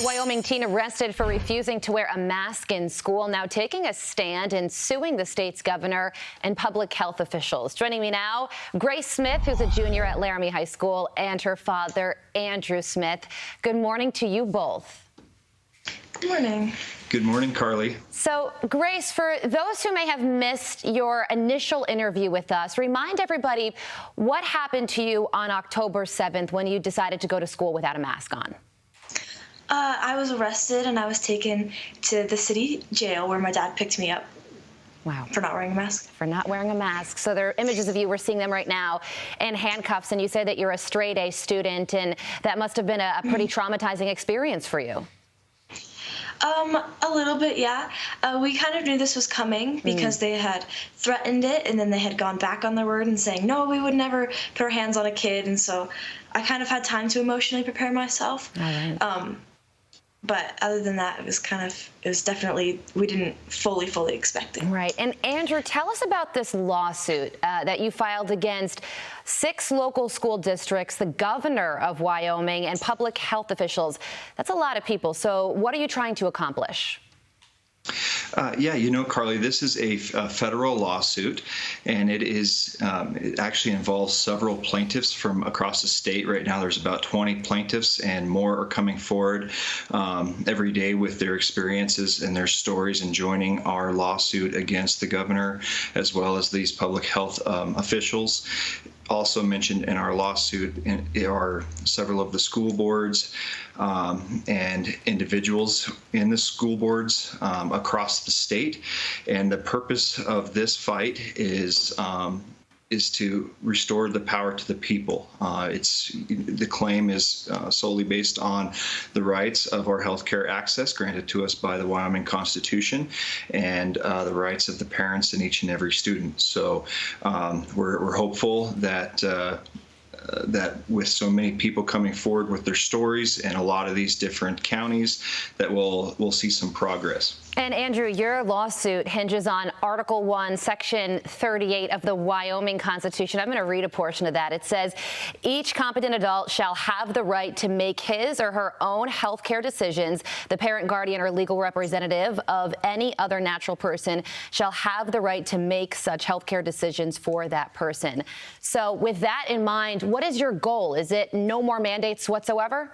Wyoming teen arrested for refusing to wear a mask in school, now taking a stand and suing the state's governor and public health officials. Joining me now, Grace Smith, who's a junior at Laramie High School, and her father, Andrew Smith. Good morning to you both. Good morning. Good morning, Carly. So, Grace, for those who may have missed your initial interview with us, remind everybody what happened to you on October 7th when you decided to go to school without a mask on. I was arrested and I was taken to the city jail where my dad picked me up. Wow. For not wearing a mask. For not wearing a mask. So there are images of you, we're seeing them right now, in handcuffs, and you say that you're a straight-A student, and that must have been a pretty traumatizing experience for you. A little bit, yeah. We kind of knew this was coming because they had threatened it, and then they had gone back on their word and saying, no, we would never put our hands on a kid, and so I kind of had time to emotionally prepare myself. All right. But other than that, it was definitely, we didn't fully expect it. Right. And Andrew, tell us about this lawsuit that you filed against 6 local school districts, the governor of Wyoming, and public health officials. That's a lot of people. So what are you trying to accomplish? Yeah, you know, Carly, this is a federal lawsuit, and it actually involves several plaintiffs from across the state. Right now, there's about 20 plaintiffs, and more are coming forward every day with their experiences and their stories and joining our lawsuit against the governor, as well as these public health officials. Also mentioned in our lawsuit are several of the school boards and individuals in the school boards across the state. And the purpose of this fight is to restore the power to the people. The claim is solely based on the rights of our healthcare access granted to us by the Wyoming Constitution and the rights of the parents and each and every student. So we're hopeful that that with so many people coming forward with their stories in a lot of these different counties, that we'll see some progress. And Andrew, your lawsuit hinges on Article 1, Section 38 of the Wyoming Constitution. I'm going to read a portion of that. It says, each competent adult shall have the right to make his or her own health care decisions. The parent, guardian, or legal representative of any other natural person shall have the right to make such health care decisions for that person. So with that in mind, what is your goal? Is it no more mandates whatsoever?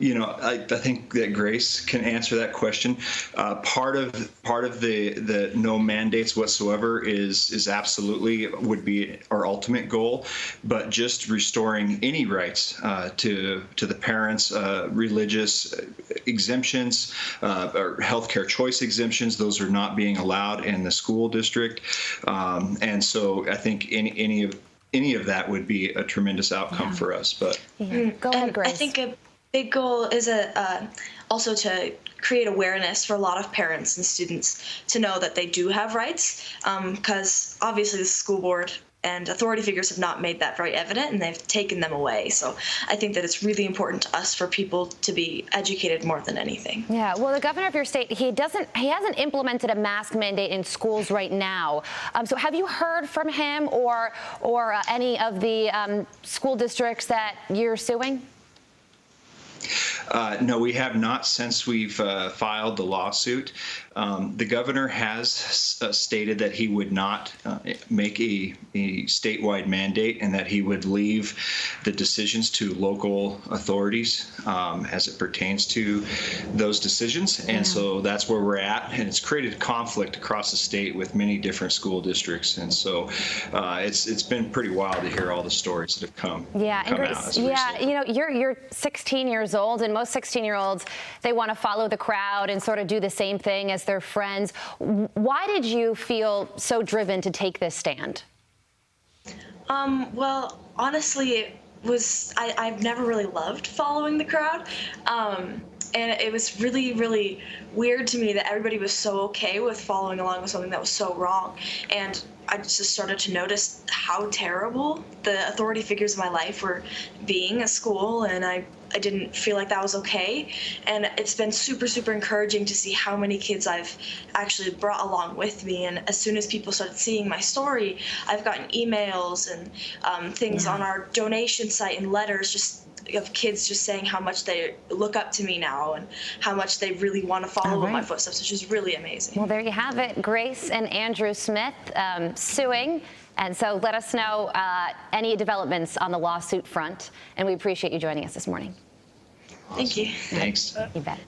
You know, I think that Grace can answer that question. Part of the no mandates whatsoever is absolutely would be our ultimate goal, but just restoring any rights to the parents, religious exemptions, or healthcare choice exemptions. Those are not being allowed in the school district, and so I think any of that would be a tremendous outcome for us. But Go ahead, Grace. I think a big goal is also to create awareness for a lot of parents and students to know that they do have rights, because obviously the school board and authority figures have not made that very evident, and they've taken them away. So I think that it's really important to us for people to be educated more than anything. Yeah, well, the governor of your state, he hasn't implemented a mask mandate in schools right now. So have you heard from him or any of the school districts that you're suing? No, we have not since we've filed the lawsuit. The governor has stated that he would not make a statewide mandate and that he would leave the decisions to local authorities as it pertains to those decisions. And so that's where we're at. And it's created conflict across the state with many different school districts. And so it's been pretty wild to hear all the stories that have come and Grace, out as a result. you know, you're 16 years old, and most 16-year-olds, they want to follow the crowd and sort of do the same thing as their friends. Why did you feel so driven to take this stand? Well, honestly, I've never really loved following the crowd. And it was really weird to me that everybody was so okay with following along with something that was so wrong. And I just started to notice how terrible the authority figures in my life were being at school, and I didn't feel like that was okay. And it's been super encouraging to see how many kids I've actually brought along with me. And as soon as people started seeing my story, I've gotten emails and things on our donation site and letters just of kids just saying how much they look up to me now and how much they really want to follow in my footsteps, which is really amazing. Well, there you have it. Grace and Andrew Smith suing. And so let us know any developments on the lawsuit front. And we appreciate you joining us this morning. Awesome. Thank you. Thanks. You bet.